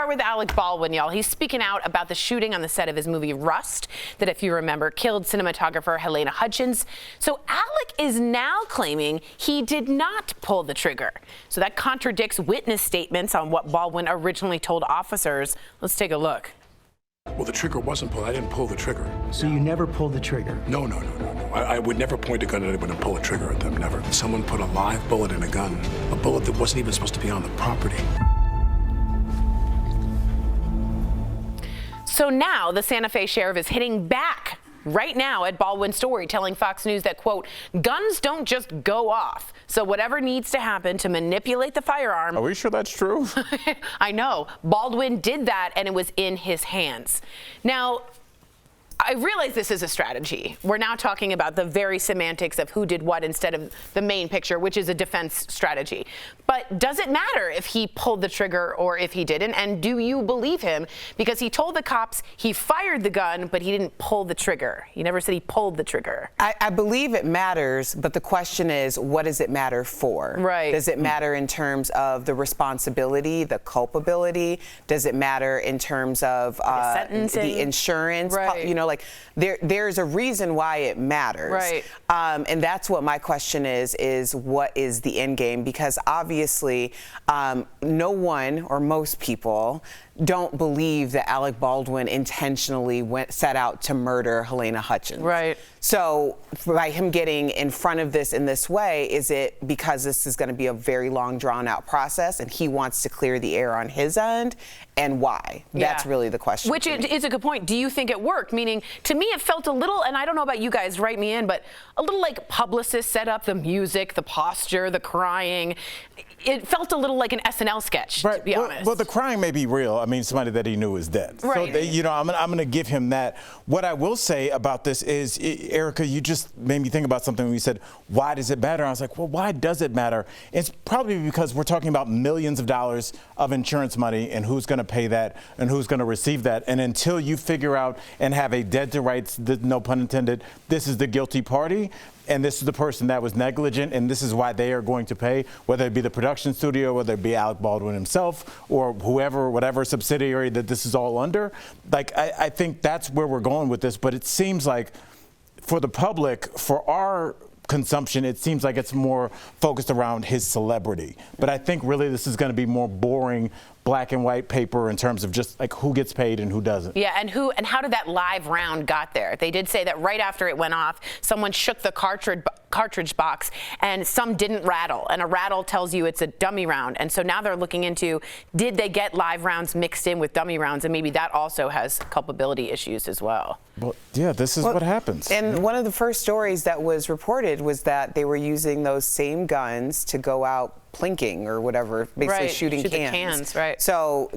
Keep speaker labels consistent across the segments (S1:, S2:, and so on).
S1: are with Alec Baldwin, y'all. He's speaking out about the shooting on the set of his movie Rust that, if you remember, killed cinematographer Halyna Hutchins. So Alec is now claiming he did not pull the trigger. So that contradicts witness statements on what Baldwin originally told officers. Let's take a look.
S2: Well, the trigger wasn't pulled. I didn't pull the trigger.
S3: So you never pulled the trigger?
S2: No. I would never point a gun at anyone and pull a trigger at them, never. Someone put a live bullet in a gun, a bullet that wasn't even supposed to be on the property.
S1: So now the Santa Fe sheriff is hitting back right now at Baldwin's story, telling Fox News that, quote, guns don't just go off. So whatever needs to happen to manipulate the firearm.
S4: Are we sure that's true?
S1: I know. Baldwin did that, and it was in his hands. Now, I realize this is a strategy. We're now talking about the very semantics of who did what instead of the main picture, which is a defense strategy. But does it matter if he pulled the trigger or if he didn't? And do you believe him? Because he told the cops he fired the gun, but he didn't pull the trigger. He never said he pulled the trigger.
S5: I believe it matters, but the question is, what does it matter for?
S1: Right.
S5: Does it matter in terms of the responsibility, the culpability? Does it matter in terms of the insurance?
S1: Right.
S5: You know, like there's a reason why it matters.
S1: Right.
S5: And that's what my question is what is the end game? Because obviously no one or most people don't believe that Alec Baldwin intentionally set out to murder Halyna Hutchins.
S1: Right.
S5: So by him getting in front of this in this way, is it because this is going to be a very long, drawn-out process and he wants to clear the air on his end? And why?
S1: Yeah.
S5: That's really the question.
S1: Which is a good point. Do you think it worked? Meaning, to me, it felt a little, and I don't know about you guys, write me in, but a little like publicists set up the music, the posture, the crying. It felt a little like an SNL sketch,
S4: right.
S1: to be honest.
S4: Well, the crying may be real. I mean, somebody that he knew is dead.
S1: Right.
S4: So, you know, I'm going to give him that. What I will say about this is, Erica, you just made me think about something when you said, why does it matter? I was like, well, why does it matter? It's probably because we're talking about millions of dollars of insurance money and who's going to pay that and who's going to receive that. And until you figure out and have a dead to rights, no pun intended, this is the guilty party, and this is the person that was negligent, and this is why they are going to pay, whether it be the production studio, whether it be Alec Baldwin himself, or whoever, whatever subsidiary that this is all under. Like, I think that's where we're going with this, but it seems like for the public, for our consumption, it seems like it's more focused around his celebrity. But I think really this is going to be more boring black and white paper in terms of just like who gets paid and who doesn't.
S1: Yeah, and how did that live round got there? They did say that right after it went off, someone shook the cartridge box and some didn't rattle, and a rattle tells you it's a dummy round. And so now they're looking into, did they get live rounds mixed in with dummy rounds, and maybe that also has culpability issues as well.
S4: Well, yeah, this is what happens.
S5: And one of the first stories that was reported was that they were using those same guns to go out plinking or whatever, basically shooting cans.
S1: Right.
S5: So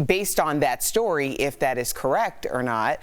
S5: based on that story, if that is correct or not,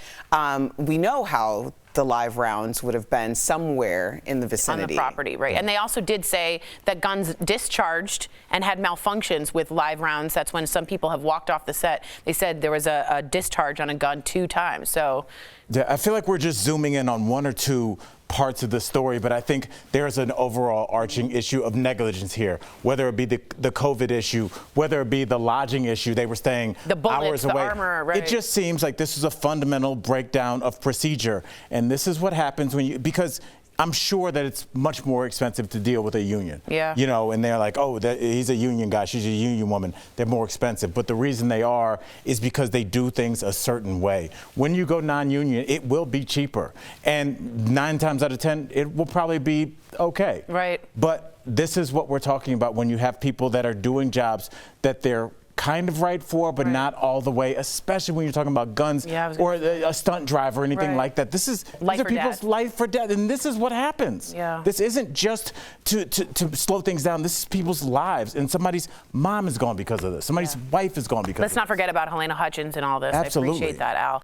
S5: we know how the live rounds would have been somewhere in the vicinity.
S1: On the property, right. And they also did say that guns discharged and had malfunctions with live rounds. That's when some people have walked off the set. They said there was a discharge on a gun 2 times. So
S4: yeah, I feel like we're just zooming in on one or two parts of the story, but I think there's an overall arching issue of negligence here, whether it be the COVID issue, whether it be the lodging issue. They were staying
S1: the bullets,
S4: hours away.
S1: The armor, right.
S4: It just seems like this is a fundamental breakdown of procedure, and this is what happens when you, because I'm sure that it's much more expensive to deal with a union.
S1: Yeah.
S4: You know, and they're like, oh, he's a union guy, she's a union woman. They're more expensive. But the reason they are is because they do things a certain way. When you go non-union, it will be cheaper. And 9 times out of 10, it will probably be okay.
S1: Right.
S4: But this is what we're talking about when you have people that are doing jobs that they're kind of right for, but not all the way, especially when you're talking about guns or a stunt driver or anything like that. These are people's life or death, and this is what happens.
S1: Yeah.
S4: This isn't just to slow things down. This is people's lives, and somebody's mom is gone because of this. Somebody's wife is gone because of this.
S1: Let's not forget about Halyna Hutchins and all this.
S4: Absolutely.
S1: I appreciate that, Al.